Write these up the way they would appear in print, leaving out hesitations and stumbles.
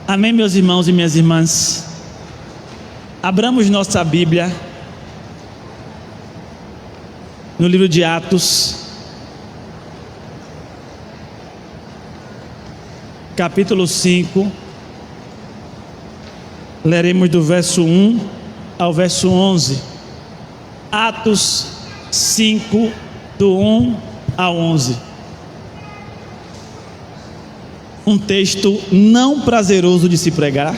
Amém, meus irmãos e minhas irmãs. Abramos nossa Bíblia no livro de Atos, capítulo 5. Leremos do verso 1 ao verso 11. Atos 5, do 1 ao 11. Um texto não prazeroso de se pregar,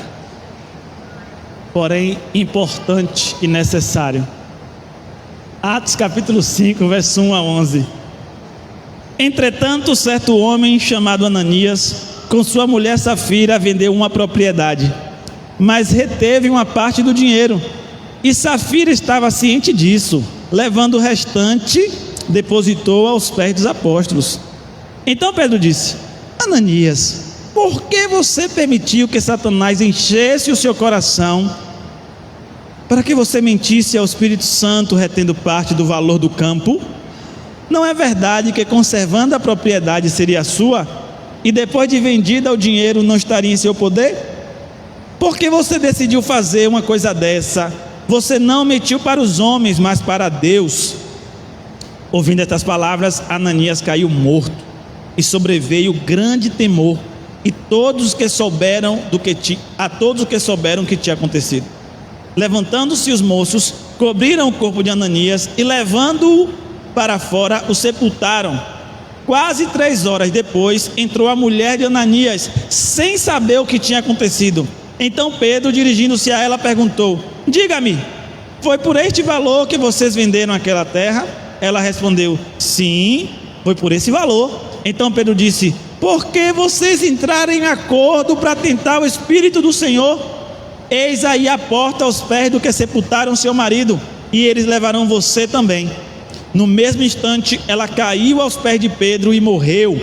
porém importante e necessário. Atos capítulo 5, verso 1 a 11. Entretanto, certo homem chamado Ananias, com sua mulher Safira, vendeu uma propriedade, mas reteve uma parte do dinheiro. E Safira estava ciente disso. Levando o restante, depositou aos pés dos apóstolos. Então Pedro disse: Ananias, por que você permitiu que Satanás enchesse o seu coração para que você mentisse ao Espírito Santo, retendo parte do valor do campo? Não é verdade que, conservando a propriedade, seria sua, e depois de vendida o dinheiro não estaria em seu poder? Por que você decidiu fazer uma coisa dessa? Você não mentiu para os homens, mas para Deus. Ouvindo estas palavras, Ananias caiu morto, e sobreveio grande temor a todos os que souberam o que tinha acontecido. Levantando-se os moços, cobriram o corpo de Ananias e, levando-o para fora, o sepultaram. Quase 3 horas depois, entrou a mulher de Ananias, sem saber o que tinha acontecido. Então Pedro, dirigindo-se a ela, perguntou: diga-me, foi por este valor que vocês venderam aquela terra? Ela respondeu: sim, foi por esse valor. Então Pedro disse: por que vocês entraram em acordo para tentar o Espírito do Senhor? Eis aí a porta aos pés do que sepultaram seu marido, e eles levarão você também. No mesmo instante ela caiu aos pés de Pedro e morreu.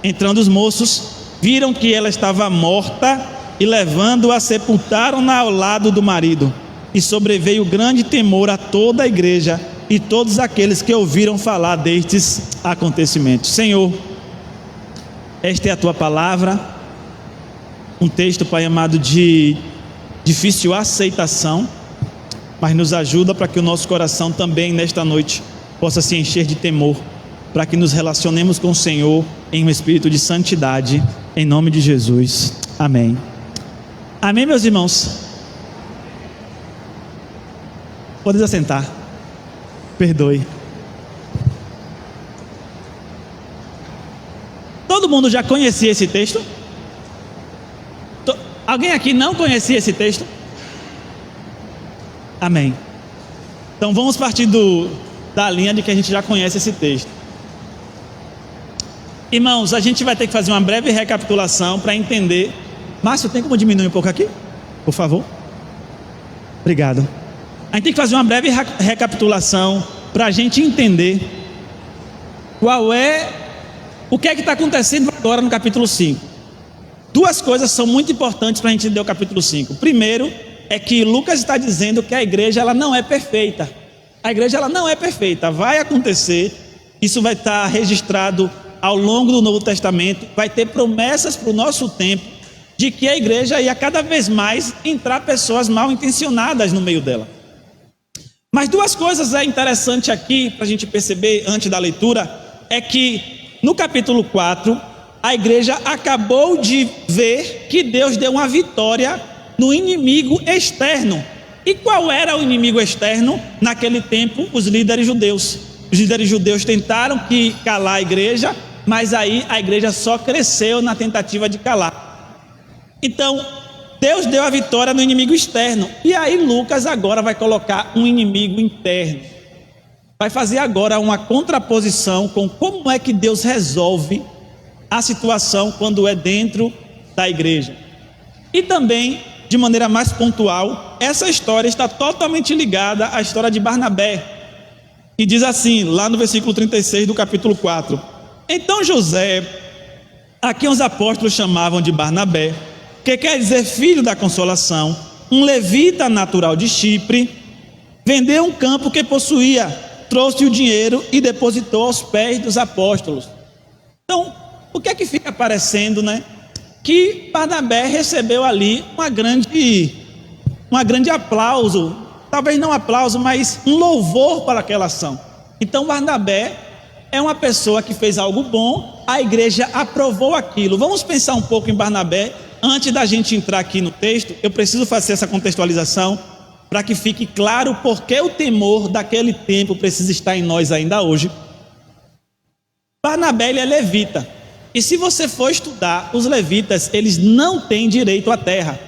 Entrando os moços, viram que ela estava morta, e levando-a, sepultaram-na ao lado do marido. E sobreveio grande temor a toda a igreja e todos aqueles que ouviram falar destes acontecimentos. Senhor, esta é a tua palavra, um texto, Pai amado, de difícil aceitação, mas nos ajuda para que o nosso coração também nesta noite possa se encher de temor, para que nos relacionemos com o Senhor em um espírito de santidade, em nome de Jesus, amém. Amém, meus irmãos? Podem assentar. Perdoe. Todo mundo já conhecia esse texto? Alguém aqui não conhecia esse texto? Amém. Então vamos partir da linha de que a gente já conhece esse texto. Irmãos, a gente vai ter que fazer uma breve recapitulação para entender. Márcio, tem como diminuir um pouco aqui? Por favor. Obrigado. A gente tem que fazer uma breve recapitulação para a gente entender o que é que está acontecendo agora no capítulo 5. 2 coisas são muito importantes para a gente entender o capítulo 5. Primeiro é que Lucas está dizendo que a igreja ela não é perfeita. A igreja ela não é perfeita, vai acontecer, isso vai estar registrado ao longo do Novo Testamento, vai ter promessas para o nosso tempo, de que a igreja ia cada vez mais entrar pessoas mal intencionadas no meio dela. Mas 2 coisas é interessante aqui para a gente perceber antes da leitura, é que no capítulo 4, a igreja acabou de ver que Deus deu uma vitória no inimigo externo. E qual era o inimigo externo? Naquele tempo, os líderes judeus. Os líderes judeus tentaram calar a igreja, mas aí a igreja só cresceu na tentativa de calar. Então, Deus deu a vitória no inimigo externo. E aí Lucas agora vai colocar um inimigo interno. Vai fazer agora uma contraposição com como é que Deus resolve a situação quando é dentro da igreja. E também, de maneira mais pontual, essa história está totalmente ligada à história de Barnabé. E diz assim, lá no versículo 36 do capítulo 4. Então José, a quem os apóstolos chamavam de Barnabé, que quer dizer filho da consolação, um levita natural de Chipre, vendeu um campo que possuía, trouxe o dinheiro e depositou aos pés dos apóstolos. Então, o que é que fica aparecendo, né? que Barnabé recebeu ali uma grande aplauso, talvez não aplauso, mas um louvor para aquela ação. Então Barnabé é uma pessoa que fez algo bom, a igreja aprovou aquilo. Vamos pensar um pouco em Barnabé. Antes da gente entrar aqui no texto, eu preciso fazer essa contextualização para que fique claro por que o temor daquele tempo precisa estar em nós ainda hoje. Barnabé, ele é levita, e se você for estudar, os levitas, eles não têm direito à terra.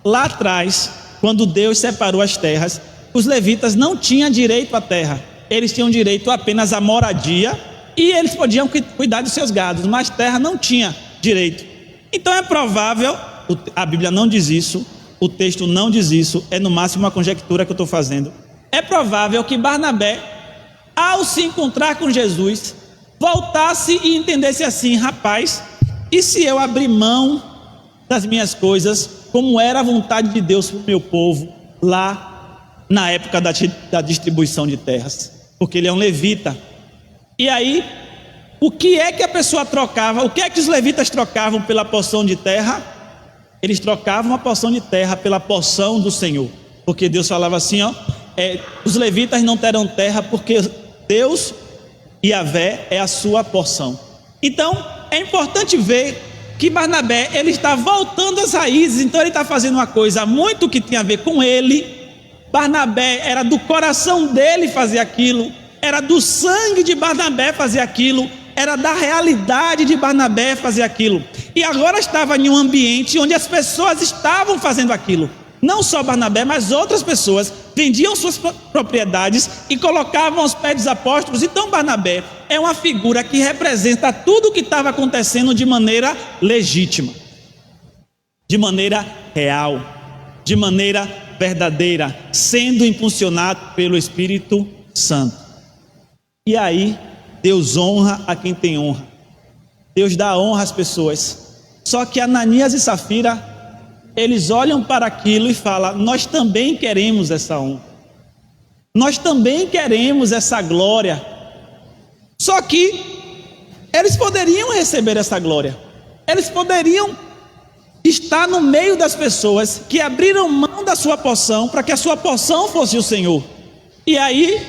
Lá atrás, quando Deus separou as terras, os levitas não tinham direito à terra, eles tinham direito apenas à moradia, e eles podiam cuidar dos seus gados, mas terra não tinha direito. Então é provável, a Bíblia não diz isso, o texto não diz isso, é no máximo uma conjectura que eu estou fazendo. É provável que Barnabé, ao se encontrar com Jesus, voltasse e entendesse assim: rapaz, e se eu abrir mão das minhas coisas, como era a vontade de Deus para o meu povo, lá na época da distribuição de terras? Porque ele é um levita. E aí, o que é que a pessoa trocava? O que é que os levitas trocavam pela porção de terra? Eles trocavam a porção de terra pela porção do Senhor, porque Deus falava assim, os levitas não terão terra, porque Deus, Yahvé, é a sua porção. Então é importante ver que Barnabé, ele está voltando às raízes. Então ele está fazendo uma coisa muito que tinha a ver com ele. Barnabé, era do coração dele fazer aquilo, era do sangue de Barnabé fazer aquilo, era da realidade de Barnabé fazer aquilo. E agora estava em um ambiente onde as pessoas estavam fazendo aquilo. Não só Barnabé, mas outras pessoas vendiam suas propriedades e colocavam aos pés dos apóstolos. Então Barnabé é uma figura que representa tudo o que estava acontecendo de maneira legítima, de maneira real, de maneira verdadeira, sendo impulsionado pelo Espírito Santo. E aí Deus honra a quem tem honra, Deus dá honra às pessoas. Só que Ananias e Safira, eles olham para aquilo e falam: nós também queremos essa honra, nós também queremos essa glória. Só que eles poderiam receber essa glória, eles poderiam estar no meio das pessoas que abriram mão da sua porção para que a sua porção fosse o Senhor. E aí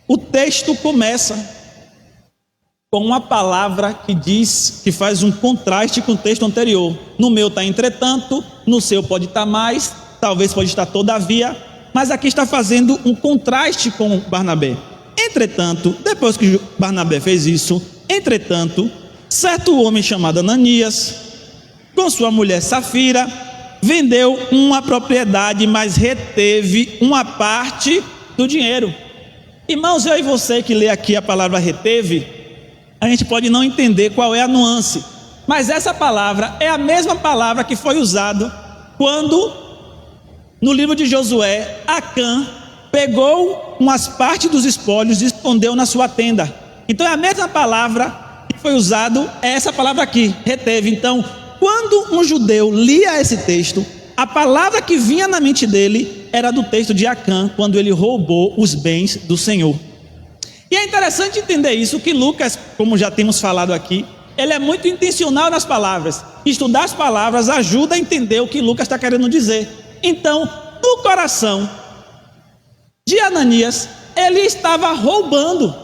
o texto começa com uma palavra que diz, que faz um contraste com o texto anterior. No meu está entretanto, no seu pode estar mais, talvez pode estar todavia, mas aqui está fazendo um contraste com Barnabé. Entretanto, depois que Barnabé fez isso, entretanto, certo homem chamado Ananias, com sua mulher Safira, vendeu uma propriedade, mas reteve uma parte do dinheiro. Irmãos, eu e você que lê aqui a palavra reteve, a gente pode não entender qual é a nuance, mas essa palavra é a mesma palavra que foi usada quando, no livro de Josué, Acã pegou umas partes dos espólios e escondeu na sua tenda. Então é a mesma palavra que foi usada, é essa palavra aqui, reteve. Então, quando um judeu lia esse texto, a palavra que vinha na mente dele era do texto de Acã, quando ele roubou os bens do Senhor. E é interessante entender isso, que Lucas, como já temos falado aqui, ele é muito intencional nas palavras. Estudar as palavras ajuda a entender o que Lucas está querendo dizer. Então, no coração de Ananias, ele estava roubando.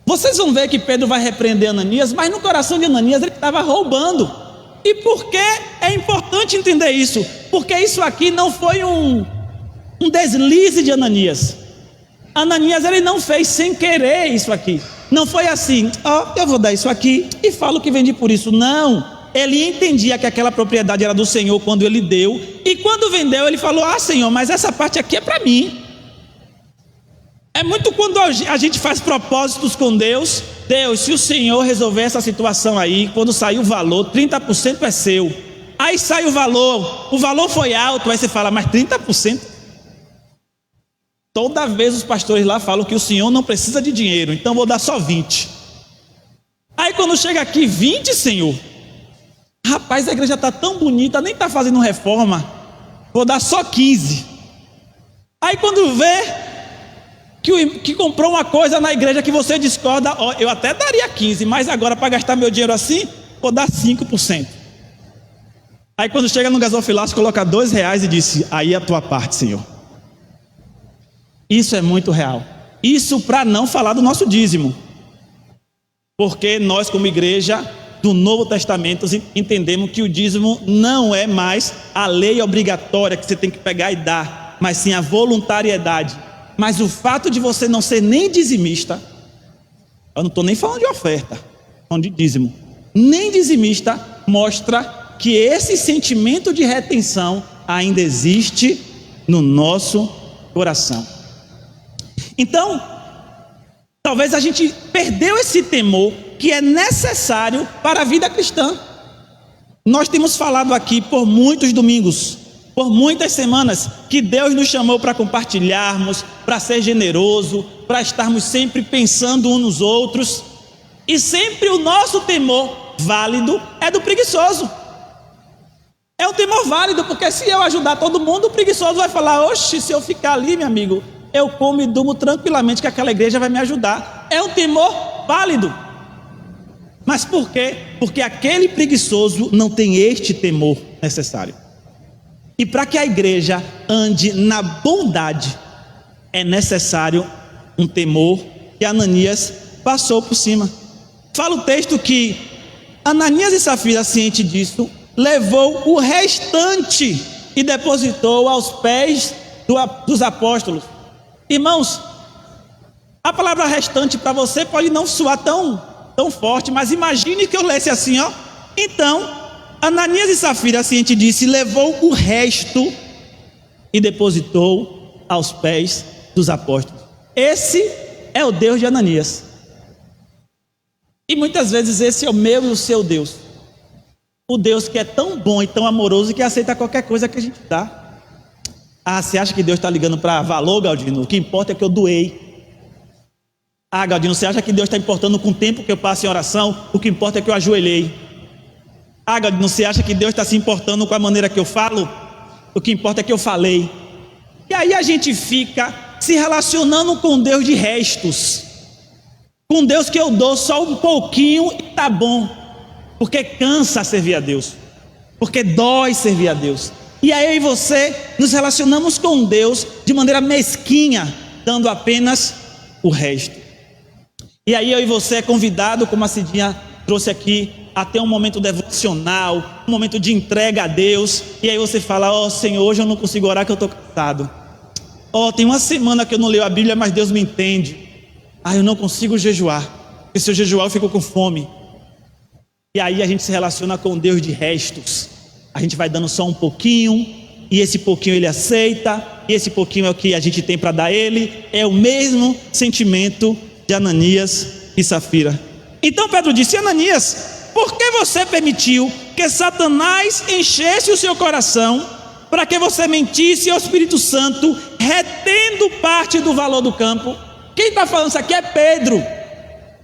Vocês vão ver que Pedro vai repreender Ananias, mas no coração de Ananias ele estava roubando. E por que é importante entender isso? Porque isso aqui não foi um deslize de Ananias. Ananias, ele não fez sem querer isso aqui. Não foi assim, eu vou dar isso aqui e falo que vendi por isso. Não, ele entendia que aquela propriedade era do Senhor quando ele deu. E quando vendeu, ele falou: Senhor, mas essa parte aqui é para mim. É muito quando a gente faz propósitos com Deus. Deus, se o Senhor resolver essa situação aí, quando sair o valor, 30% é seu. Aí sai o valor foi alto, aí você fala: mas 30%? Toda vez os pastores lá falam que o Senhor não precisa de dinheiro, então vou dar só 20. Aí quando chega aqui, 20, Senhor, rapaz, a igreja está tão bonita, nem está fazendo reforma, vou dar só 15. Aí quando vê que comprou uma coisa na igreja que você discorda, eu até daria 15, mas agora para gastar meu dinheiro assim, vou dar 5%. Aí quando chega no gasofilácio, coloca R$2 e disse, aí é a tua parte, Senhor. Isso é muito real. Isso para não falar do nosso dízimo. Porque nós, como igreja do Novo Testamento, entendemos que o dízimo não é mais a lei obrigatória que você tem que pegar e dar, mas sim a voluntariedade. Mas o fato de você não ser nem dizimista, eu não estou nem falando de oferta, falando de dízimo, nem dizimista, mostra que esse sentimento de retenção ainda existe no nosso coração. Então, talvez a gente perdeu esse temor que é necessário para a vida cristã. Nós temos falado aqui por muitos domingos, por muitas semanas, que Deus nos chamou para compartilharmos, para ser generoso, para estarmos sempre pensando uns nos outros. E sempre o nosso temor válido é do preguiçoso. É um temor válido, porque se eu ajudar todo mundo, o preguiçoso vai falar, oxe, se eu ficar ali, meu amigo, eu como e durmo tranquilamente que aquela igreja vai me ajudar. É um temor válido. Mas por quê? Porque aquele preguiçoso não tem este temor necessário. E para que a igreja ande na bondade, é necessário um temor que Ananias passou por cima. Fala o texto que Ananias e Safira, ciente disso, levou o restante e depositou aos pés dos apóstolos. Irmãos, a palavra restante para você pode não soar tão forte, mas imagine que eu lesse assim, ó. Então, Ananias e Safira, ciente disso, levou o resto e depositou aos pés dos apóstolos. Esse é o Deus de Ananias. E muitas vezes esse é o meu e o seu Deus. O Deus que é tão bom e tão amoroso que aceita qualquer coisa que a gente dá. Ah, você acha que Deus está ligando para valor, Galdino? O que importa é que eu doei. Ah, Galdino, você acha que Deus está importando com o tempo que eu passo em oração? O que importa é que eu ajoelhei. Ah, Galdino, você acha que Deus está se importando com a maneira que eu falo? O que importa é que eu falei. E aí a gente fica se relacionando com Deus de restos. Com Deus que eu dou só um pouquinho e tá bom. Porque cansa servir a Deus. Porque dói servir a Deus. E aí eu e você nos relacionamos com Deus de maneira mesquinha, dando apenas o resto. E aí eu e você é convidado, como a Cidinha trouxe aqui, a ter um momento devocional, um momento de entrega a Deus. E aí você fala, ó Senhor, hoje eu não consigo orar que eu estou cansado. Ó, tem uma semana que eu não leio a Bíblia, mas Deus me entende. Ah, eu não consigo jejuar, porque se eu jejuar eu fico com fome. E aí a gente se relaciona com Deus de restos. A gente vai dando só um pouquinho, e esse pouquinho ele aceita, e esse pouquinho é o que a gente tem para dar a ele. É o mesmo sentimento de Ananias e Safira. Então Pedro disse, Ananias, por que você permitiu que Satanás enchesse o seu coração, para que você mentisse ao Espírito Santo, retendo parte do valor do campo? Quem está falando isso aqui é Pedro,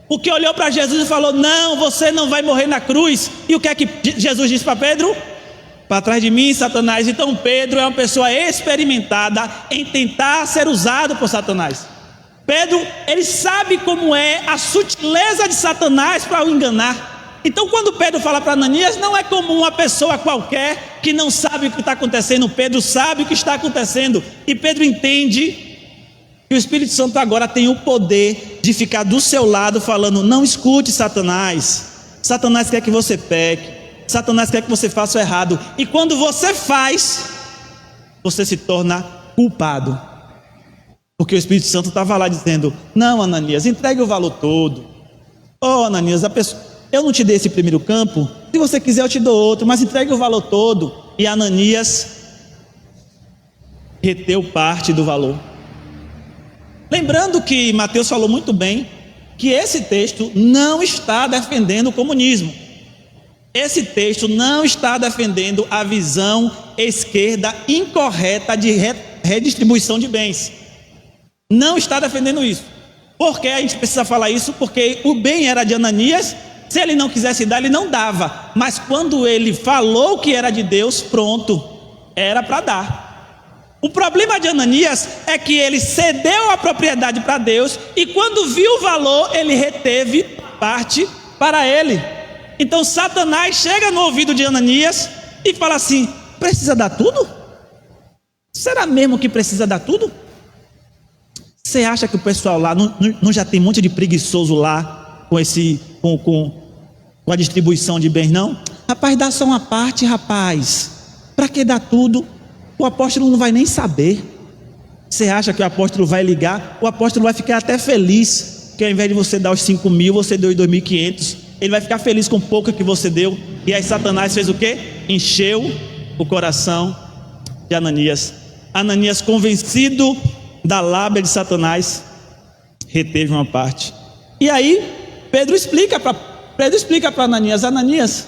o que olhou para Jesus e falou, não, você não vai morrer na cruz. E o que é que Jesus disse para Pedro? Para trás de mim, Satanás. Então Pedro é uma pessoa experimentada em tentar ser usado por Satanás. Pedro, ele sabe como é a sutileza de Satanás para o enganar. Então quando Pedro fala para Ananias, não é como uma pessoa qualquer que não sabe o que está acontecendo. Pedro sabe o que está acontecendo. E Pedro entende que o Espírito Santo agora tem o poder de ficar do seu lado falando, não escute Satanás. Satanás quer que você peque. Satanás quer que você faça o errado. E quando você faz, você se torna culpado. Porque o Espírito Santo estava lá dizendo, não Ananias, entregue o valor todo. Oh Ananias, eu não te dei esse primeiro campo, se você quiser eu te dou outro, mas entregue o valor todo. E Ananias reteu parte do valor. Lembrando que Mateus falou muito bem, que esse texto não está defendendo o comunismo. Esse texto não está defendendo a visão esquerda incorreta de redistribuição de bens. Não está defendendo isso. Por que a gente precisa falar isso? Porque o bem era de Ananias, se ele não quisesse dar, ele não dava. Mas quando ele falou que era de Deus, pronto, era para dar. O problema de Ananias é que ele cedeu a propriedade para Deus, e quando viu o valor, ele reteve parte para ele. Então Satanás chega no ouvido de Ananias e fala assim: precisa dar tudo? Será mesmo que precisa dar tudo? Você acha que o pessoal lá não já tem um monte de preguiçoso lá com a distribuição de bens, não? Rapaz, dá só uma parte, rapaz. Para que dar tudo? O apóstolo não vai nem saber. Você acha que o apóstolo vai ligar? O apóstolo vai ficar até feliz que ao invés de você dar os 5 mil, você deu os 2.500. Ele vai ficar feliz com o pouco que você deu. E aí Satanás fez o quê? Encheu o coração de Ananias. Ananias, convencido da lábia de Satanás, reteve uma parte. E aí Pedro explica para Ananias: Ananias,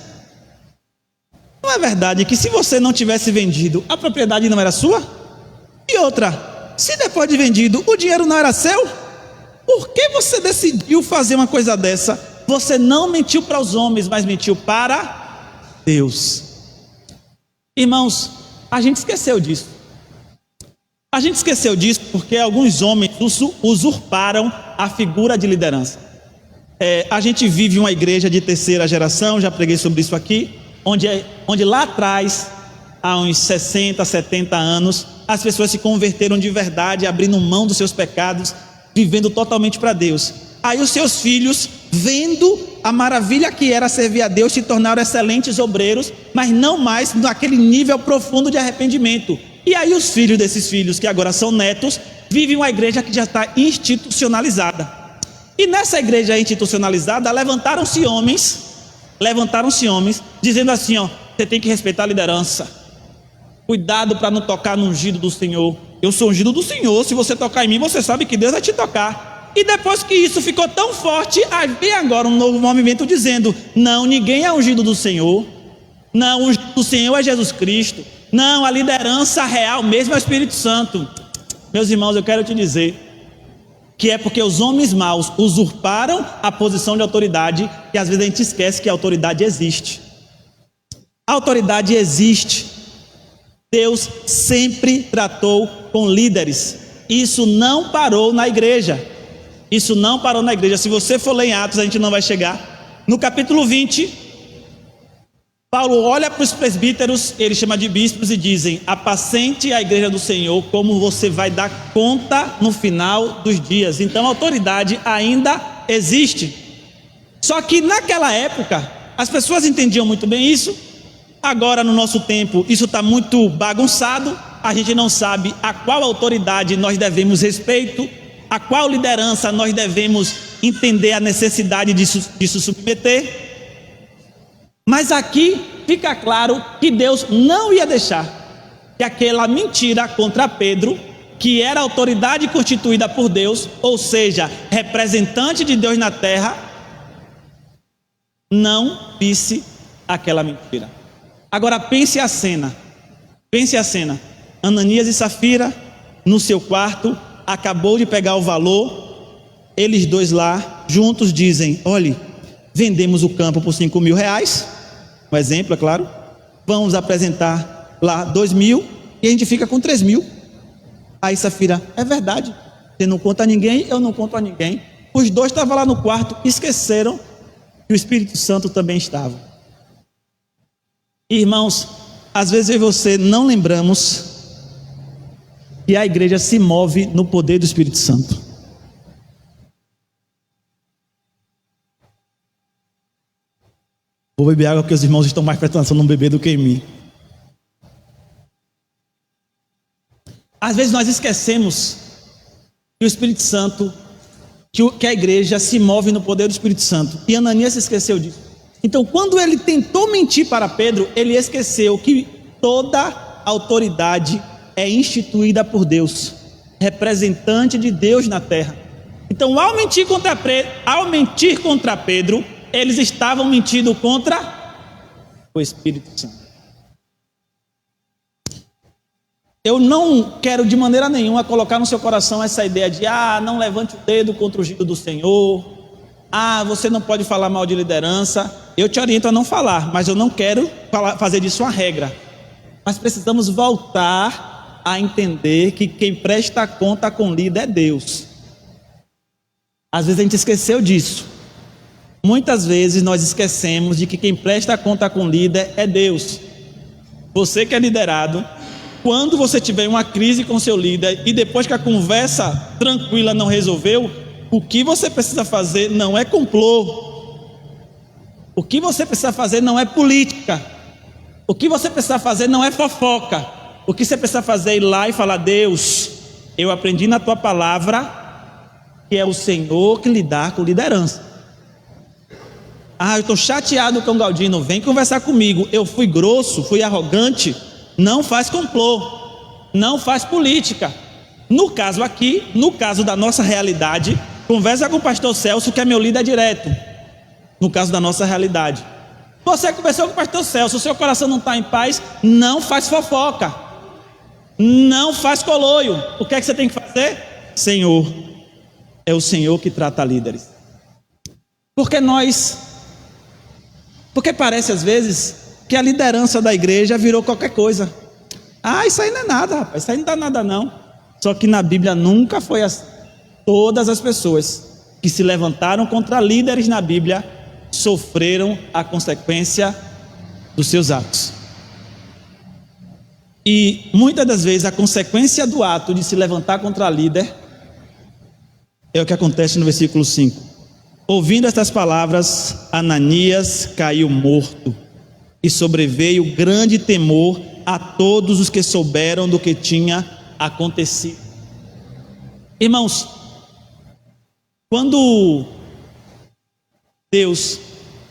não é verdade que se você não tivesse vendido, a propriedade não era sua? E outra, se depois de vendido o dinheiro não era seu, por que você decidiu fazer uma coisa dessa? Você não mentiu para os homens, mas mentiu para Deus. Irmãos, a gente esqueceu disso. A gente esqueceu disso porque alguns homens usurparam a figura de liderança. A gente vive uma igreja de terceira geração, já preguei sobre isso aqui, onde lá atrás, há uns 60, 70 anos, as pessoas se converteram de verdade, abrindo mão dos seus pecados, vivendo totalmente para Deus. Aí os seus filhos, vendo a maravilha que era servir a Deus, se tornaram excelentes obreiros, mas não mais naquele nível profundo de arrependimento. E aí os filhos desses filhos, que agora são netos, vivem uma igreja que já está institucionalizada. E nessa igreja institucionalizada, levantaram-se homens, dizendo assim: ó, você tem que respeitar a liderança. Cuidado para não tocar no ungido do Senhor. Eu sou ungido do Senhor, se você tocar em mim, você sabe que Deus vai te tocar. E depois que isso ficou tão forte, vem agora um novo movimento dizendo: não, ninguém é ungido do Senhor. Não, o ungido do Senhor é Jesus Cristo. Não, a liderança real mesmo é o Espírito Santo. Meus irmãos, eu quero te dizer que é porque os homens maus usurparam a posição de autoridade, que às vezes a gente esquece que a autoridade existe. A autoridade existe. Deus sempre tratou com líderes. Isso não parou na igreja. Isso não parou na igreja. Se você for ler em Atos, a gente não vai chegar. No capítulo 20, Paulo olha para os presbíteros, ele chama de bispos, e dizem: apacente a igreja do Senhor, como você vai dar conta no final dos dias. Então a autoridade ainda existe. Só que naquela época, as pessoas entendiam muito bem isso. Agora no nosso tempo, isso está muito bagunçado. A gente não sabe a qual autoridade nós devemos respeito, a qual liderança nós devemos entender a necessidade de se submeter. Mas aqui fica claro que Deus não ia deixar que aquela mentira contra Pedro, que era a autoridade constituída por Deus, ou seja, representante de Deus na terra, não visse aquela mentira. Agora pense a cena. Ananias e Safira no seu quarto, acabou de pegar o valor, eles dois lá juntos dizem: olhe, vendemos o campo por 5 mil reais, um exemplo, é claro, vamos apresentar lá 2 mil e a gente fica com 3 mil. Aí Safira: é verdade, você não conta a ninguém, eu não conto a ninguém. Os dois estavam lá no quarto, esqueceram que o Espírito Santo também estava. Irmãos, às vezes eu e você não lembramos que a igreja se move no poder do Espírito Santo. Vou beber água porque os irmãos estão mais prestando atenção no bebê do que em mim. Às vezes nós esquecemos que o Espírito Santo, que a igreja se move no poder do Espírito Santo. E Ananias se esqueceu disso. Então, quando ele tentou mentir para Pedro, ele esqueceu que toda autoridade é instituída por Deus, representante de Deus na terra. Então, ao mentir contra Pedro, eles estavam mentindo contra o Espírito Santo. Eu não quero de maneira nenhuma colocar no seu coração essa ideia de: não levante o dedo contra o ungido do Senhor, você não pode falar mal de liderança. Eu te oriento a não falar, mas eu não quero fazer disso uma regra. Mas precisamos voltar a entender que quem presta conta com líder é Deus. Às vezes a gente esqueceu disso. Muitas vezes nós esquecemos de que quem presta conta com o líder é Deus. Você que é liderado, quando você tiver uma crise com seu líder e depois que a conversa tranquila não resolveu, o que você precisa fazer não é complô. O que você precisa fazer não é política. O que você precisa fazer não é fofoca. O que você precisa fazer é ir lá e falar: Deus, eu aprendi na tua palavra que é o Senhor que lidar com liderança. Eu estou chateado com o Galdino, vem conversar comigo. Eu fui grosso, fui arrogante. Não faz complô, não faz política. No caso aqui, no caso da nossa realidade, conversa com o pastor Celso, que é meu líder direto. No caso da nossa realidade, você conversou com o pastor Celso, o seu coração não está em paz, não faz fofoca, não faz coloio. O que é que você tem que fazer? Senhor, é o Senhor que trata líderes. Porque parece às vezes que a liderança da igreja virou qualquer coisa. Isso aí não é nada, rapaz, isso aí não dá nada não. Só que na Bíblia nunca foi assim. Todas as pessoas que se levantaram contra líderes na Bíblia sofreram a consequência dos seus atos. E muitas das vezes a consequência do ato de se levantar contra líder é o que acontece no versículo 5. Ouvindo estas palavras, Ananias caiu morto, e sobreveio grande temor a todos os que souberam do que tinha acontecido. Irmãos, quando Deus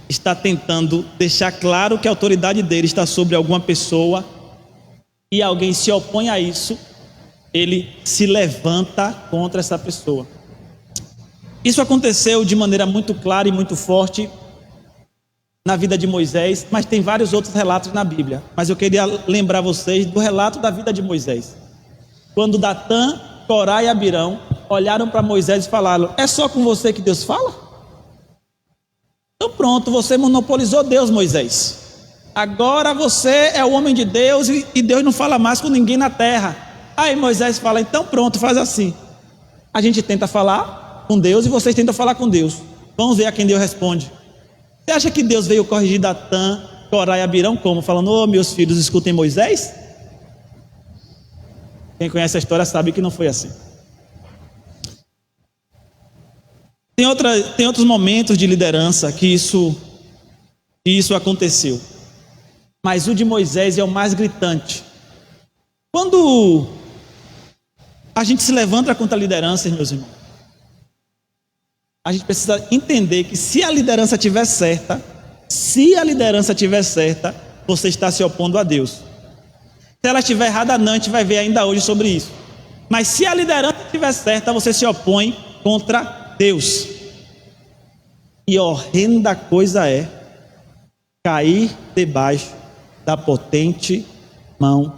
está tentando deixar claro que a autoridade dele está sobre alguma pessoa e alguém se opõe a isso, ele se levanta contra essa pessoa. Isso aconteceu de maneira muito clara e muito forte na vida de Moisés, mas tem vários outros relatos na Bíblia. Mas eu queria lembrar vocês do relato da vida de Moisés. Quando Datã, Corá e Abirão olharam para Moisés e falaram: é só com você que Deus fala? Então pronto, você monopolizou Deus, Moisés. Agora você é o homem de Deus e Deus não fala mais com ninguém na terra. Aí Moisés fala: então pronto, faz assim. A gente tenta falar com Deus e vocês tentam falar com Deus. Vamos ver a quem Deus responde. Você acha que Deus veio corrigir Datã, Corá e Abirão como? Falando: meus filhos, escutem Moisés? Quem conhece a história sabe que não foi assim. Tem outros momentos de liderança que isso aconteceu. Mas o de Moisés é o mais gritante. Quando a gente se levanta contra a liderança, meus irmãos, a gente precisa entender que se a liderança estiver certa, você está se opondo a Deus. Se ela estiver errada, não, a gente vai ver ainda hoje sobre isso. Mas se a liderança estiver certa, você se opõe contra Deus. E horrenda coisa é cair debaixo da potente mão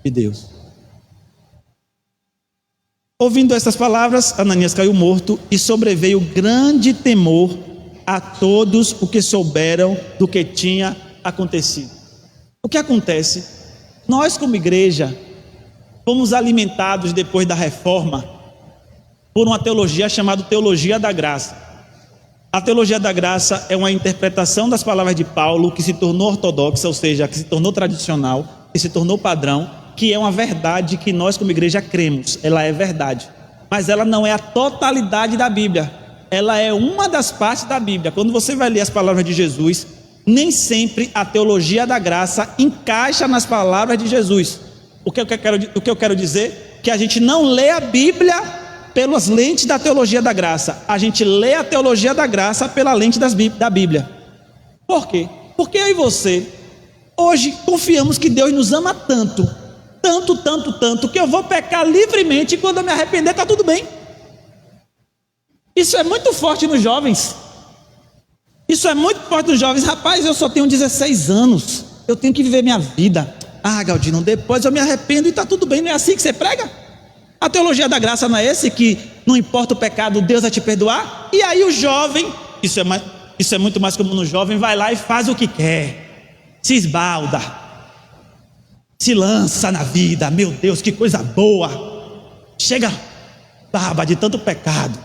de Deus. Ouvindo essas palavras, Ananias caiu morto, e sobreveio grande temor a todos os que souberam do que tinha acontecido. O que acontece? Nós, como igreja, fomos alimentados depois da reforma por uma teologia chamada teologia da graça. A teologia da graça é uma interpretação das palavras de Paulo que se tornou ortodoxa, ou seja, que se tornou tradicional, que se tornou padrão, que é uma verdade que nós como igreja cremos. Ela é verdade, mas ela não é a totalidade da Bíblia. Ela é uma das partes da Bíblia. Quando você vai ler as palavras de Jesus, nem sempre a teologia da graça encaixa nas palavras de Jesus. O que eu quero dizer? Que a gente não lê a Bíblia pelas lentes da teologia da graça. A gente lê a teologia da graça pela lente da Bíblia. Por quê? Porque eu e você hoje confiamos que Deus nos ama tanto, que eu vou pecar livremente e quando eu me arrepender está tudo bem. Isso é muito forte nos jovens. Rapaz, eu só tenho 16 anos, eu tenho que viver minha vida. Galdino, depois eu me arrependo e está tudo bem. Não é assim que você prega? A teologia da graça não é esse, que não importa o pecado, Deus vai te perdoar? E aí o jovem, isso é muito mais comum no jovem, vai lá e faz o que quer, se esbalda, se lança na vida. Meu Deus, que coisa boa, chega baba de tanto pecado.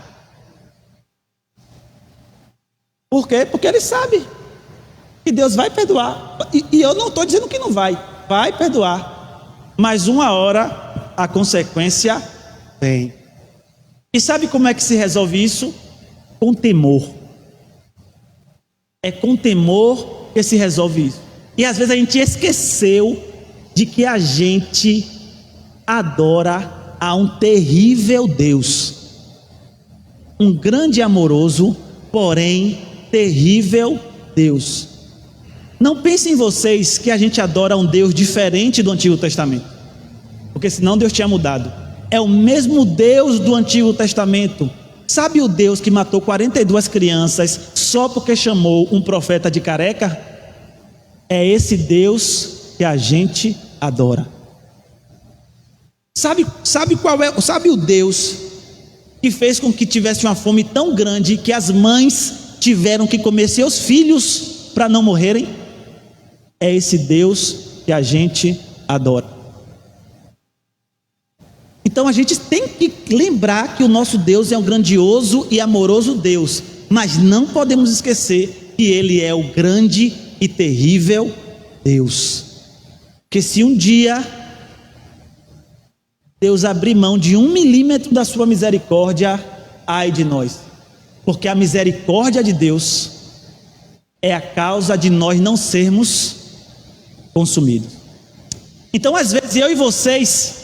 Por quê? Porque ele sabe que Deus vai perdoar. E eu não estou dizendo que não vai perdoar. Mas uma hora a consequência vem. E sabe como é que se resolve isso? Com temor. É com temor que se resolve isso. E às vezes a gente esqueceu de que a gente adora a um terrível Deus. Um grande e amoroso, porém terrível Deus. Não pensem vocês que a gente adora um Deus diferente do Antigo Testamento, porque senão Deus tinha mudado. É o mesmo Deus do Antigo Testamento. Sabe o Deus que matou 42 crianças só porque chamou um profeta de careca? É esse Deus que a gente adora. Sabe qual é? Sabe o Deus que fez com que tivesse uma fome tão grande que as mães tiveram que comer seus filhos para não morrerem? É esse Deus que a gente adora. Então a gente tem que lembrar que o nosso Deus é um grandioso e amoroso Deus, mas não podemos esquecer que Ele é o grande e terrível Deus. Porque se um dia Deus abrir mão de 1 milímetro da sua misericórdia, ai de nós, porque a misericórdia de Deus é a causa de nós não sermos consumidos. Então às vezes eu e vocês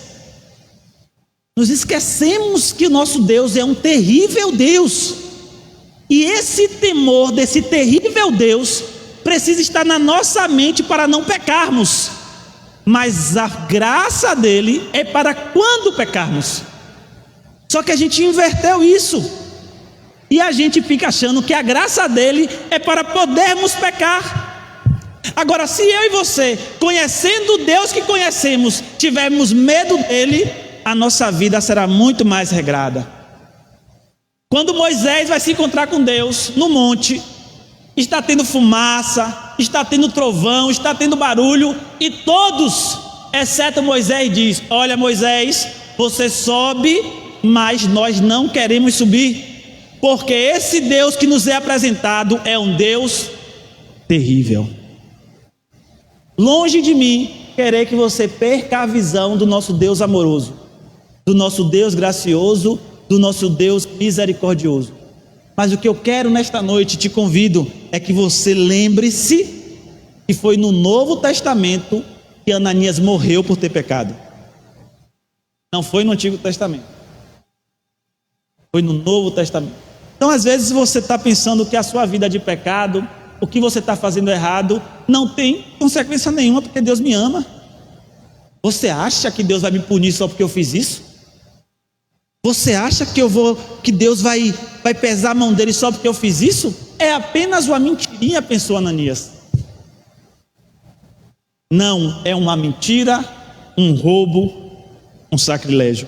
nos esquecemos que o nosso Deus é um terrível Deus, e esse temor desse terrível Deus precisa estar na nossa mente para não pecarmos, mas a graça dele é para quando pecarmos. Só que a gente inverteu isso, e a gente fica achando que a graça dele é para podermos pecar. Agora, se eu e você, conhecendo o Deus que conhecemos, tivermos medo dele, a nossa vida será muito mais regrada. Quando Moisés vai se encontrar com Deus no monte, está tendo fumaça, está tendo trovão, está tendo barulho, e todos, exceto Moisés, diz: olha Moisés, você sobe, mas nós não queremos subir, porque esse Deus que nos é apresentado é um Deus terrível. Longe de mim querer que você perca a visão do nosso Deus amoroso, do nosso Deus gracioso, do nosso Deus misericordioso. Mas o que eu quero nesta noite, te convido, é que você lembre-se que foi no Novo Testamento que Ananias morreu por ter pecado. Não foi no Antigo Testamento, foi no Novo Testamento. Então às vezes você está pensando que a sua vida de pecado, o que você está fazendo errado, não tem consequência nenhuma, porque Deus me ama. Você acha que Deus vai me punir só porque eu fiz isso? Você acha que Deus vai pesar a mão dele só porque eu fiz isso? É apenas uma mentirinha, pensou Ananias. Não, é uma mentira, um roubo, um sacrilégio.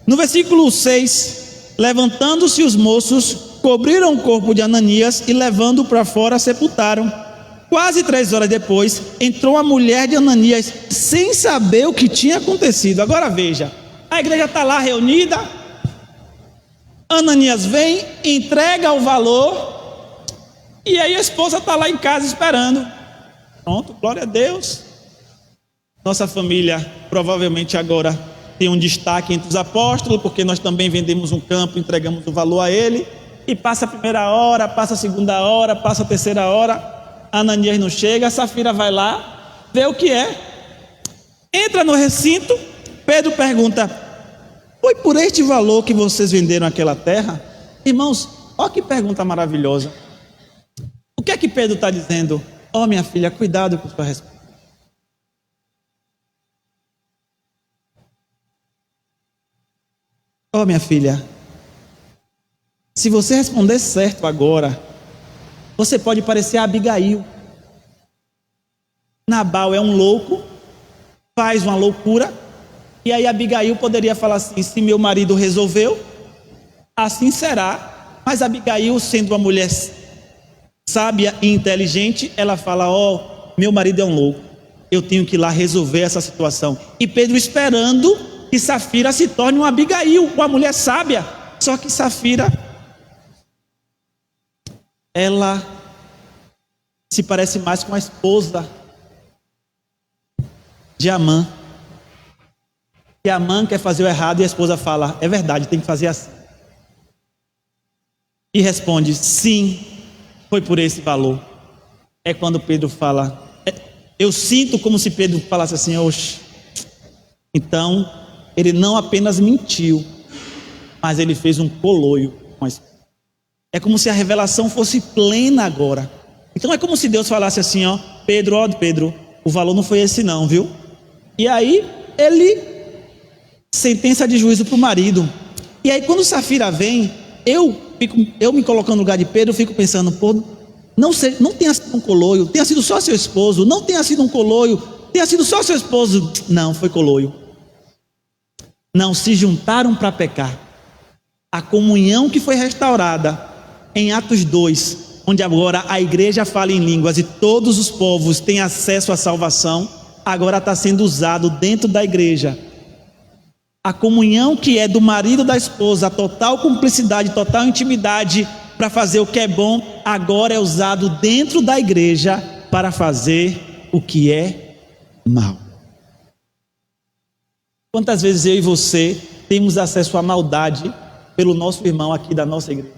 No versículo 6, levantando-se os moços, cobriram o corpo de Ananias e levando-o para fora, sepultaram. Quase 3 horas depois, entrou a mulher de Ananias, sem saber o que tinha acontecido. Agora veja, a igreja está lá reunida, Ananias vem, entrega o valor, e aí a esposa está lá em casa esperando. Pronto, glória a Deus. Nossa família provavelmente agora tem um destaque entre os apóstolos, porque nós também vendemos um campo, entregamos o valor a ele, e passa a primeira hora, passa a segunda hora, passa a terceira hora, Ananias não chega, a Safira vai lá, vê o que é, entra no recinto. Pedro pergunta: foi por este valor que vocês venderam aquela terra? Irmãos, olha que pergunta maravilhosa. O que é que Pedro está dizendo? Oh minha filha, cuidado com a sua resposta. Oh minha filha, se você responder certo agora, você pode parecer a Abigail. Nabal é um louco, faz uma loucura, e aí Abigail poderia falar assim: se meu marido resolveu, assim será. Mas Abigail, sendo uma mulher sábia e inteligente, ela fala: ó, meu marido é um louco, eu tenho que ir lá resolver essa situação. E Pedro esperando que Safira se torne uma Abigail, uma mulher sábia. Só que Safira ela se parece mais com a esposa de Amã. E Amã quer fazer o errado e a esposa fala: é verdade, tem que fazer assim. E responde: sim, foi por esse valor. É quando Pedro fala, eu sinto como se Pedro falasse assim: oxe. Então ele não apenas mentiu, mas ele fez um coloio com a esposa. É como se a revelação fosse plena agora. Então é como se Deus falasse assim: ó, Pedro, o valor não foi esse não, viu? E aí ele sentença de juízo para o marido. E aí quando Safira vem, eu me colocando no lugar de Pedro, eu fico pensando: pô, não tenha sido um coloio, tenha sido só seu esposo, não tenha sido um coloio, tenha sido só seu esposo. Não, foi coloio. Não, se juntaram para pecar. A comunhão que foi restaurada em Atos 2, onde agora a igreja fala em línguas e todos os povos têm acesso à salvação, agora está sendo usado dentro da igreja. A comunhão que é do marido e da esposa, a total cumplicidade, total intimidade para fazer o que é bom, agora é usado dentro da igreja para fazer o que é mal. Quantas vezes eu e você temos acesso à maldade pelo nosso irmão aqui da nossa igreja?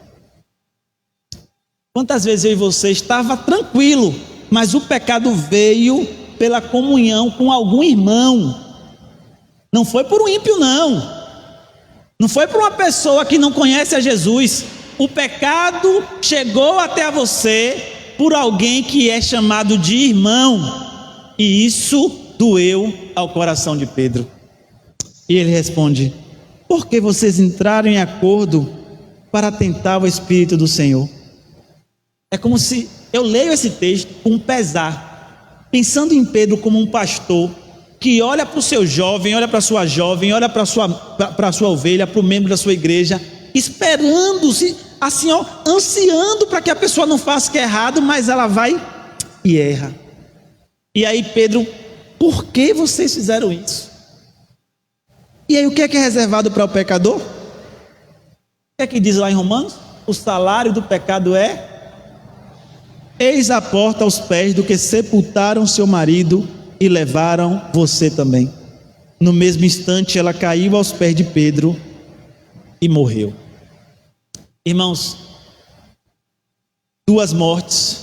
Quantas vezes eu e você estava tranquilo, mas o pecado veio pela comunhão com algum irmão? Não foi por um ímpio, não foi por uma pessoa que não conhece a Jesus. O pecado chegou até você por alguém que é chamado de irmão, e isso doeu ao coração de Pedro. E ele responde: por que vocês entraram em acordo para tentar o Espírito do Senhor? É como se eu leio esse texto com pesar, pensando em Pedro como um pastor que olha para o seu jovem, olha para a sua jovem, olha para a sua ovelha, para o membro da sua igreja, esperando-se, assim, ó, ansiando para que a pessoa não faça o que é errado, mas ela vai e erra. E aí Pedro: por que vocês fizeram isso? E aí o que é reservado para o pecador? O que é que diz lá em Romanos? O salário do pecado é: eis a porta aos pés do que sepultaram seu marido e levaram você também. No mesmo instante ela caiu aos pés de Pedro e morreu. Irmãos, 2 mortes,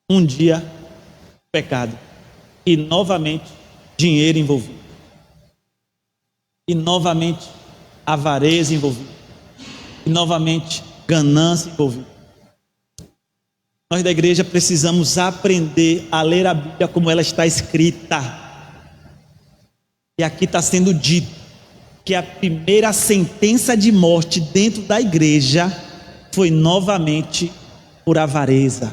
um dia pecado, e novamente dinheiro envolvido, e novamente avareza envolvida, e novamente ganância envolvida. Nós da igreja precisamos aprender a ler a Bíblia como ela está escrita. E aqui está sendo dito que a primeira sentença de morte dentro da igreja foi novamente por avareza,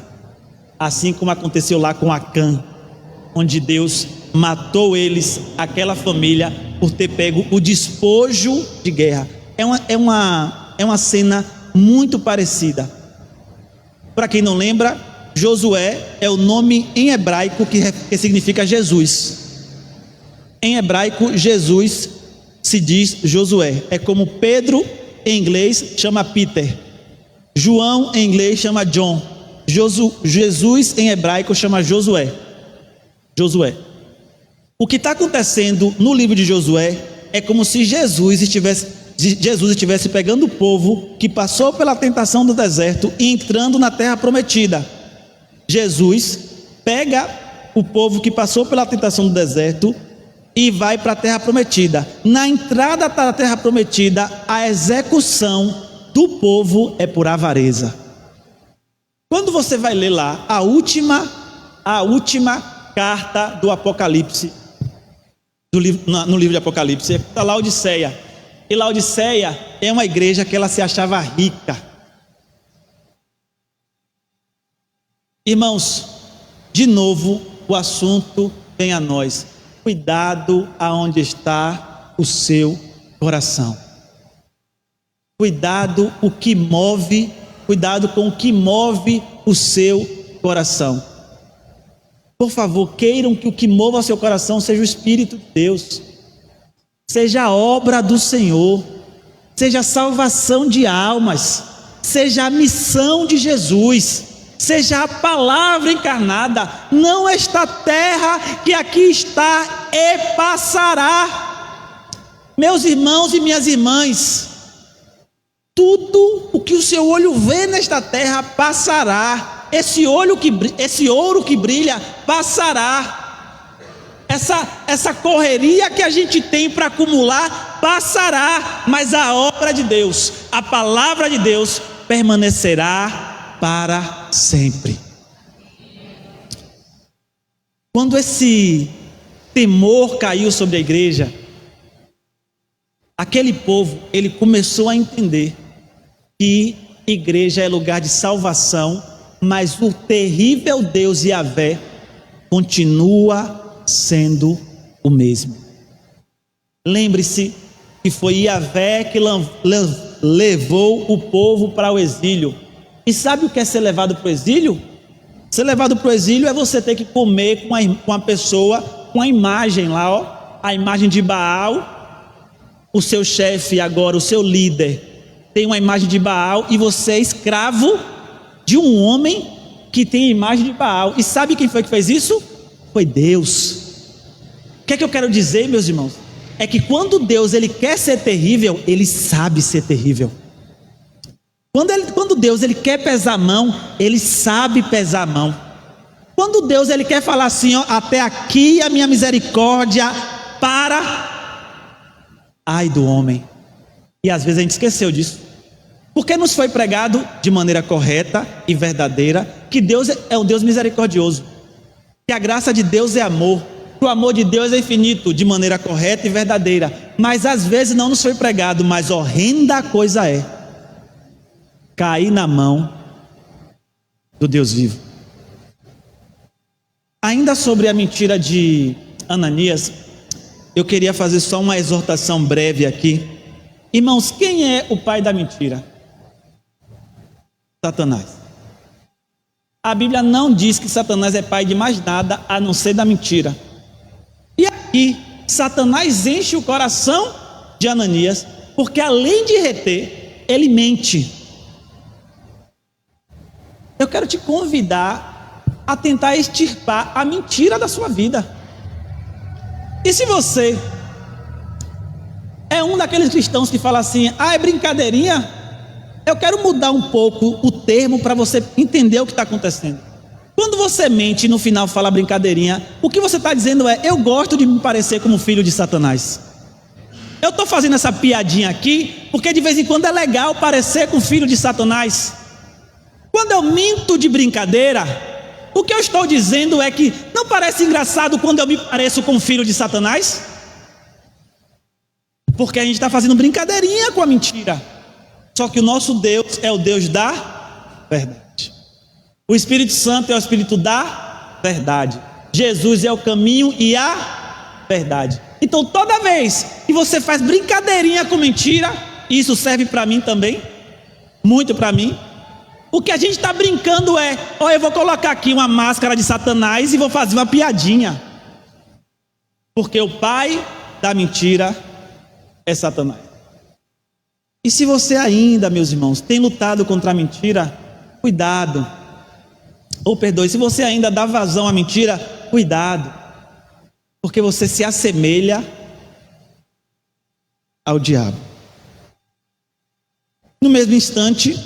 assim como aconteceu lá com Acã, onde Deus matou eles, aquela família, por ter pego o despojo de guerra. É uma cena muito parecida. Para quem não lembra, Josué é o nome em hebraico que significa Jesus. Em hebraico, Jesus se diz Josué. É como Pedro em inglês chama Peter, João em inglês chama John, Jesus em hebraico chama Josué. O que está acontecendo no livro de Josué é como se Jesus estivesse pegando o povo que passou pela tentação do deserto e entrando na terra prometida. Jesus pega o povo que passou pela tentação do deserto e vai para a terra prometida. Na entrada da terra prometida, a execução do povo é por avareza. Quando você vai ler lá a última carta do Apocalipse, no livro de Apocalipse, está Laodiceia. E Laodiceia é uma igreja que ela se achava rica. Irmãos, de novo o assunto vem a nós. Cuidado aonde está o seu coração. Cuidado com o que move o seu coração. Por favor, queiram que o que mova o seu coração seja o Espírito de Deus, seja a obra do Senhor, seja a salvação de almas, seja a missão de Jesus, seja a palavra encarnada. Não esta terra que aqui está e passará. Meus irmãos e minhas irmãs, tudo o que o seu olho vê nesta terra passará. Esse ouro que brilha passará. Essa correria que a gente tem para acumular passará, mas a obra de Deus, a palavra de Deus permanecerá para sempre. Quando esse temor caiu sobre a igreja, aquele povo, ele começou a entender que igreja é lugar de salvação, mas o terrível Deus Yahvé continua sendo o mesmo. Lembre-se que foi Yahvé que levou o povo para o exílio. E sabe o que é ser levado para o exílio? Ser levado para o exílio é você ter que comer com a pessoa, com a imagem lá, ó, a imagem de Baal. O seu chefe agora, o seu líder, tem uma imagem de Baal e você é escravo de um homem que tem a imagem de Baal. E sabe quem foi que fez isso? Foi Deus. O que é que eu quero dizer, meus irmãos? É que quando Deus ele quer ser terrível, ele sabe ser terrível. Quando Deus ele quer pesar a mão, ele sabe pesar a mão. Quando Deus ele quer falar assim, ó, até aqui a minha misericórdia para, ai do homem. E às vezes a gente esqueceu disso. Porque nos foi pregado de maneira correta e verdadeira que Deus é um Deus misericordioso, que a graça de Deus é amor, que o amor de Deus é infinito, de maneira correta e verdadeira. Mas às vezes não nos foi pregado, mas horrenda coisa é cair na mão do Deus vivo. Ainda sobre a mentira de Ananias, eu queria fazer só uma exortação breve aqui. Irmãos, quem é o pai da mentira? Satanás. A Bíblia não diz que Satanás é pai de mais nada a não ser da mentira. E aqui, Satanás enche o coração de Ananias, porque além de reter, ele mente. Eu quero te convidar a tentar extirpar a mentira da sua vida. E se você é um daqueles cristãos que fala assim, é brincadeirinha, eu quero mudar um pouco o termo para você entender o que está acontecendo. Quando você mente e no final fala brincadeirinha, o que você está dizendo é, eu gosto de me parecer como filho de Satanás. Eu estou fazendo essa piadinha aqui, porque de vez em quando é legal parecer com filho de Satanás. Quando eu minto de brincadeira, o que eu estou dizendo é que não parece engraçado quando eu me pareço com filho de Satanás? Porque a gente está fazendo brincadeirinha com a mentira. Só que o nosso Deus é o Deus da verdade. O Espírito Santo é o Espírito da verdade. Jesus é o caminho e a verdade. Então toda vez que você faz brincadeirinha com mentira, isso serve para mim também, muito para mim. O que a gente está brincando é, eu vou colocar aqui uma máscara de Satanás e vou fazer uma piadinha. Porque o pai da mentira é Satanás. E se você ainda, meus irmãos, tem lutado contra a mentira, cuidado. Se você ainda dá vazão à mentira, cuidado. Porque você se assemelha ao diabo. No mesmo instante,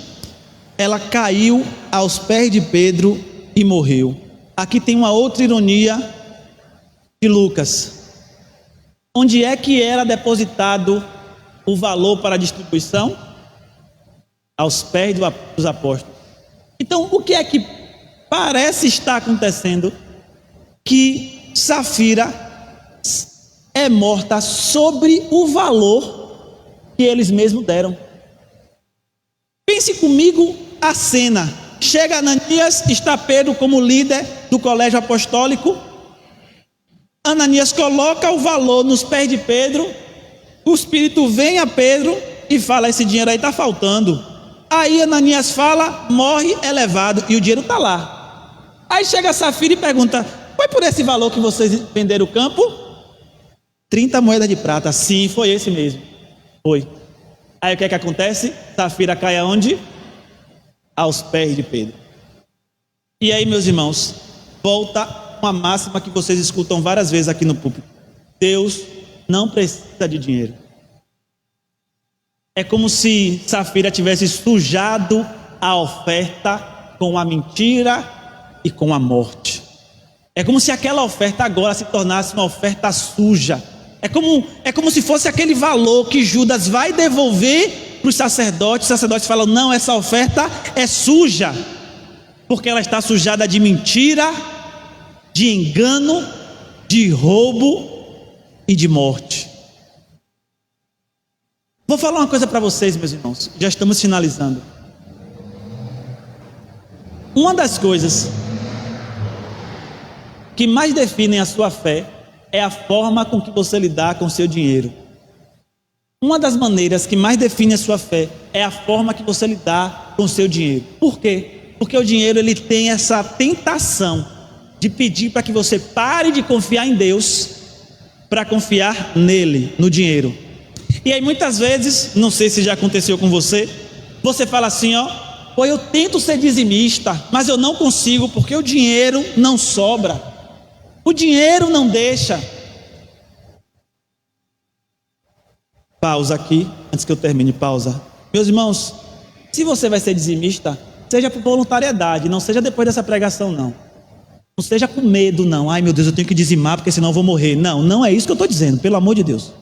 ela caiu aos pés de Pedro e morreu. Aqui tem uma outra ironia de Lucas. Onde é que era depositado o valor para a distribuição? Aos pés dos apóstolos. Então, o que é que parece estar acontecendo? Que Safira é morta sobre o valor que eles mesmos deram. Pense comigo a cena. Chega Ananias, está Pedro como líder do colégio apostólico. Ananias coloca o valor nos pés de Pedro. O Espírito vem a Pedro e fala, esse dinheiro aí está faltando. Aí Ananias fala, morre, é levado, e o dinheiro está lá. Aí chega Safira e pergunta, foi por esse valor que vocês venderam o campo? 30 moedas de prata. Sim, foi esse mesmo. Foi. Aí o que é que acontece? Safira cai aonde? aos pés de Pedro. E aí, meus irmãos, volta uma máxima que vocês escutam várias vezes aqui no púlpito: Deus não precisa de dinheiro. É como se Safira tivesse sujado a oferta com a mentira e com a morte. É como se aquela oferta agora se tornasse uma oferta suja. É como se fosse aquele valor que Judas vai devolver para os sacerdotes. Os sacerdotes falam: não, essa oferta é suja, porque ela está sujada de mentira, de engano, de roubo e de morte. Vou falar uma coisa para vocês, meus irmãos, já estamos finalizando. Uma das coisas que mais definem a sua fé é a forma com que você lidar com o seu dinheiro. Uma das maneiras que mais define a sua fé é a forma que você lidar com o seu dinheiro. Por quê? Porque o dinheiro, ele tem essa tentação de pedir para que você pare de confiar em Deus para confiar nele, no dinheiro. E aí muitas vezes, não sei se já aconteceu com você, você fala assim: pô, eu tento ser dizimista, mas eu não consigo, porque o dinheiro não sobra, o dinheiro não deixa. Pausa aqui, antes que eu termine, pausa. Meus irmãos, se você vai ser dizimista, seja por voluntariedade, não seja depois dessa pregação, não. Não seja com medo, não. Ai, meu Deus, eu tenho que dizimar porque senão eu vou morrer. Não, não é isso que eu estou dizendo, pelo amor de Deus.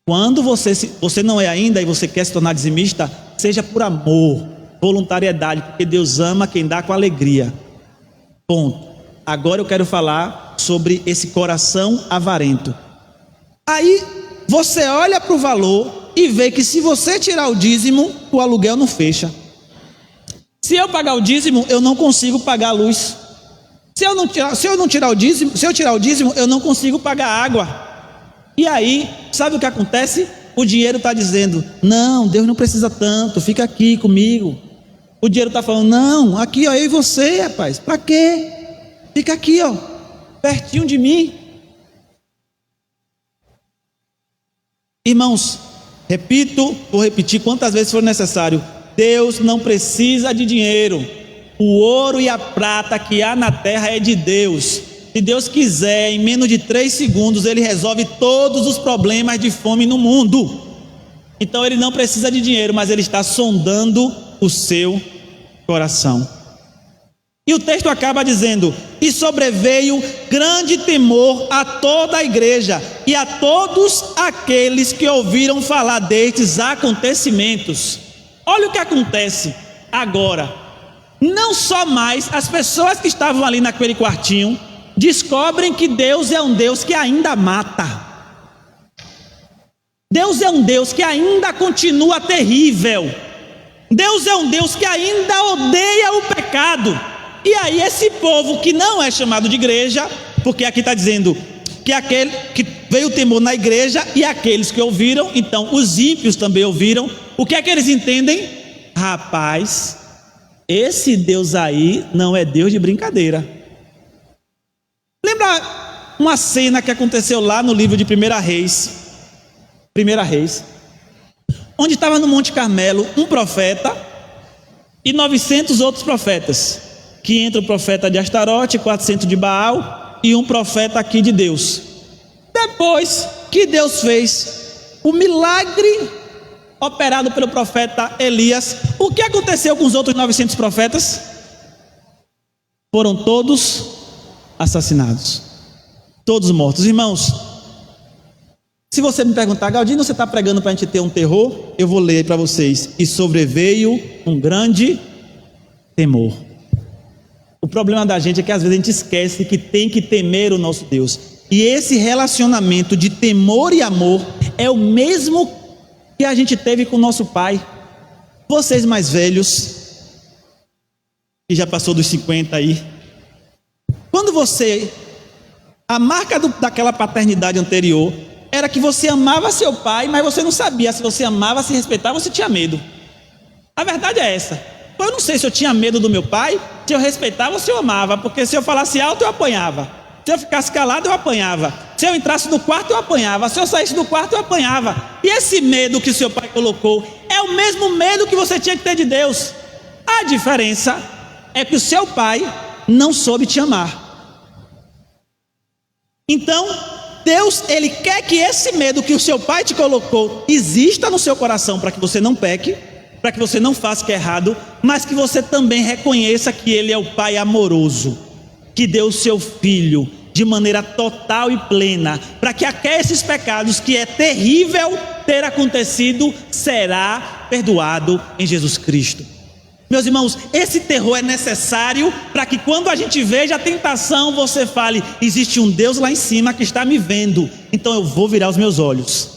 Quando você não é ainda e você quer se tornar dizimista, seja por amor, voluntariedade, porque Deus ama quem dá com alegria. Ponto. Agora eu quero falar sobre esse coração avarento. Aí você olha para o valor e vê que se você tirar o dízimo, o aluguel não fecha. Se eu pagar o dízimo, eu não consigo pagar a luz. Se eu tirar o dízimo, eu não consigo pagar a água. E aí, sabe o que acontece? O dinheiro está dizendo: não, Deus não precisa tanto, fica aqui comigo. O dinheiro está falando: não, aqui ó, eu e você, rapaz, para quê? Fica aqui ó, pertinho de mim. Irmãos, vou repetir quantas vezes for necessário: Deus não precisa de dinheiro. O ouro e a prata que há na terra é de Deus. Se Deus quiser, em menos de 3 segundos, Ele resolve todos os problemas de fome no mundo. Então Ele não precisa de dinheiro, mas Ele está sondando o seu coração. E o texto acaba dizendo: e sobreveio grande temor a toda a igreja e a todos aqueles que ouviram falar destes acontecimentos. Olha o que acontece agora. Não só mais as pessoas que estavam ali naquele quartinho descobrem que Deus é um Deus que ainda mata. Deus é um Deus que ainda continua terrível. Deus é um Deus que ainda odeia o pecado. E aí esse povo que não é chamado de igreja, porque aqui está dizendo que aquele que veio o temor na igreja e aqueles que ouviram, então os ímpios também ouviram. O que é que eles entendem? Rapaz, esse Deus aí não é Deus de brincadeira. Lembra uma cena que aconteceu lá no livro de 1 Reis, onde estava no Monte Carmelo um profeta e 900 outros profetas, que entra o profeta de Astarote, 400 de Baal e um profeta aqui de Deus. Depois que Deus fez o milagre operado pelo profeta Elias, o que aconteceu com os outros 900 profetas? Foram todos assassinados, todos mortos. Irmãos, se você me perguntar: Galdino, você está pregando para a gente ter um terror? Eu vou ler para vocês: e sobreveio um grande temor. O problema da gente é que às vezes a gente esquece que tem que temer o nosso Deus, e esse relacionamento de temor e amor é o mesmo que a gente teve com o nosso pai. Vocês mais velhos, que já passou dos 50 aí, quando a marca daquela paternidade anterior era que você amava seu pai, mas você não sabia se você amava, se respeitava ou se tinha medo. A verdade é essa. Eu não sei se eu tinha medo do meu pai, se eu respeitava ou se eu amava, porque se eu falasse alto eu apanhava, se eu ficasse calado eu apanhava, se eu entrasse no quarto eu apanhava, se eu saísse do quarto eu apanhava. E esse medo que seu pai colocou é o mesmo medo que você tinha que ter de Deus. A diferença é que o seu pai não soube te amar. Então, Deus, Ele quer que esse medo que o seu pai te colocou exista no seu coração, para que você não peque, para que você não faça o que é errado, mas que você também reconheça que Ele é o Pai amoroso, que deu o seu Filho de maneira total e plena, para que esses pecados que é terrível ter acontecido, será perdoado em Jesus Cristo. Meus irmãos, esse terror é necessário para que quando a gente veja a tentação, você fale: existe um Deus lá em cima que está me vendo, então eu vou virar os meus olhos.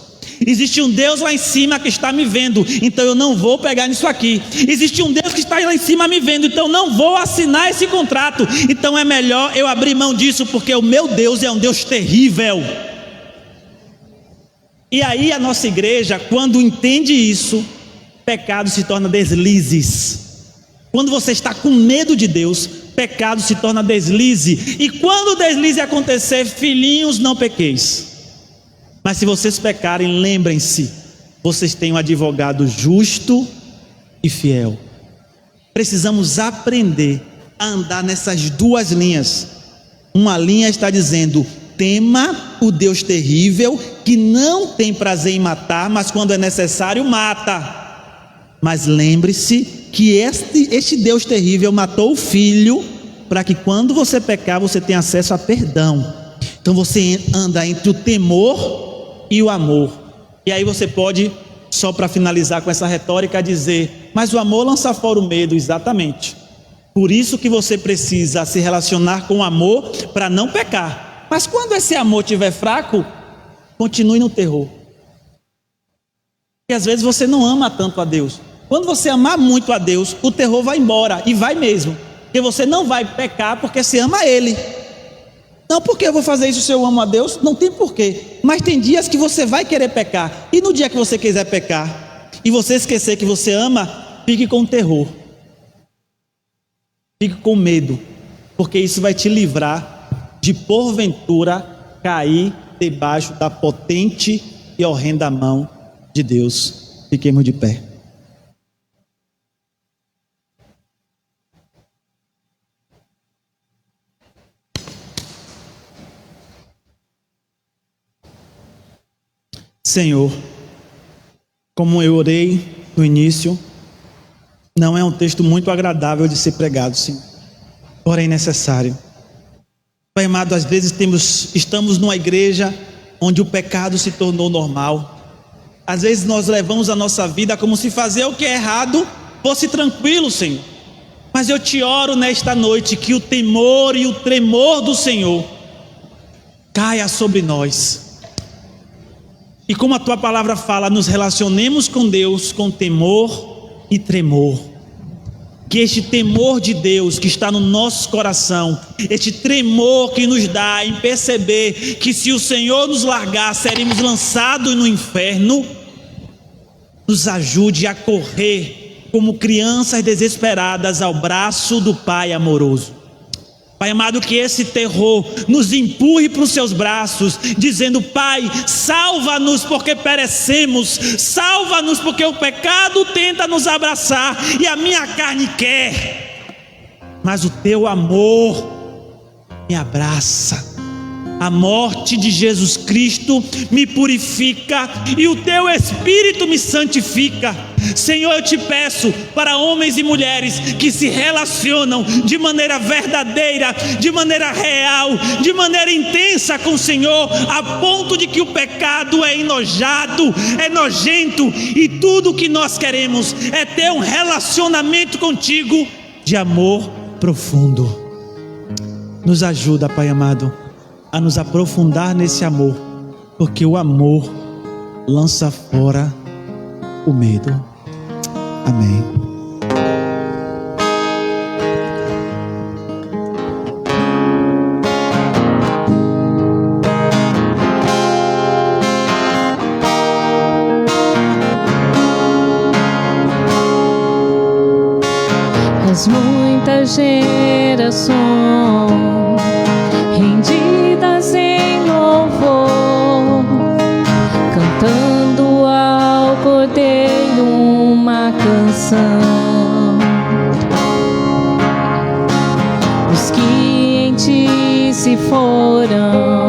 Existe um Deus lá em cima que está me vendo, então eu não vou pegar nisso aqui. Existe um Deus que está lá em cima me vendo, então eu não vou assinar esse contrato. Então é melhor eu abrir mão disso, porque o meu Deus é um Deus terrível. E aí a nossa igreja, quando entende isso, pecado se torna deslizes. Quando você está com medo de Deus, pecado se torna deslize. E quando o deslize acontecer, filhinhos, não pequeis. Mas se vocês pecarem, lembrem-se, vocês têm um advogado justo e fiel. Precisamos aprender a andar nessas duas linhas. Uma linha está dizendo: tema o Deus terrível, que não tem prazer em matar, mas quando é necessário, mata. Mas lembre-se que este Deus terrível matou o Filho, para que quando você pecar, você tenha acesso a perdão. Então você anda entre o temor e o amor. E aí você pode, só para finalizar com essa retórica, dizer: mas o amor lança fora o medo. Exatamente. Por isso que você precisa se relacionar com o amor para não pecar. Mas quando esse amor estiver fraco, continue no terror. Porque às vezes você não ama tanto a Deus. Quando você amar muito a Deus, o terror vai embora, e vai mesmo. Porque você não vai pecar porque você ama Ele. Não, porque eu vou fazer isso se eu amo a Deus? Não tem porquê. Mas tem dias que você vai querer pecar. E no dia que você quiser pecar, e você esquecer que você ama, fique com terror. Fique com medo. Porque isso vai te livrar de, porventura, cair debaixo da potente e horrenda mão de Deus. Fiquemos de pé. Senhor, como eu orei no início, não é um texto muito agradável de ser pregado, Senhor, porém necessário. Pai amado, às vezes estamos numa igreja onde o pecado se tornou normal. Às vezes nós levamos a nossa vida como se fazer o que é errado fosse tranquilo, Senhor. Mas eu te oro nesta noite que o temor e o tremor do Senhor caia sobre nós. E como a tua palavra fala, nos relacionemos com Deus com temor e tremor. Que este temor de Deus que está no nosso coração, este tremor que nos dá em perceber que se o Senhor nos largar, seremos lançados no inferno, nos ajude a correr como crianças desesperadas ao braço do Pai amoroso. Pai amado, que esse terror nos empurre para os seus braços, dizendo: Pai, salva-nos porque perecemos, salva-nos porque o pecado tenta nos abraçar e a minha carne quer, mas o teu amor me abraça. A morte de Jesus Cristo me purifica e o teu Espírito me santifica. Senhor, eu te peço para homens e mulheres que se relacionam de maneira verdadeira, de maneira real, de maneira intensa com o Senhor, a ponto de que o pecado é enojado, é nojento, e tudo o que nós queremos é ter um relacionamento contigo de amor profundo. Nos ajuda, Pai amado, a nos aprofundar nesse amor, porque o amor lança fora o medo. Amém. As muitas gerações rendidas em louvor, cantando ao Cordeiro uma canção. adoramos.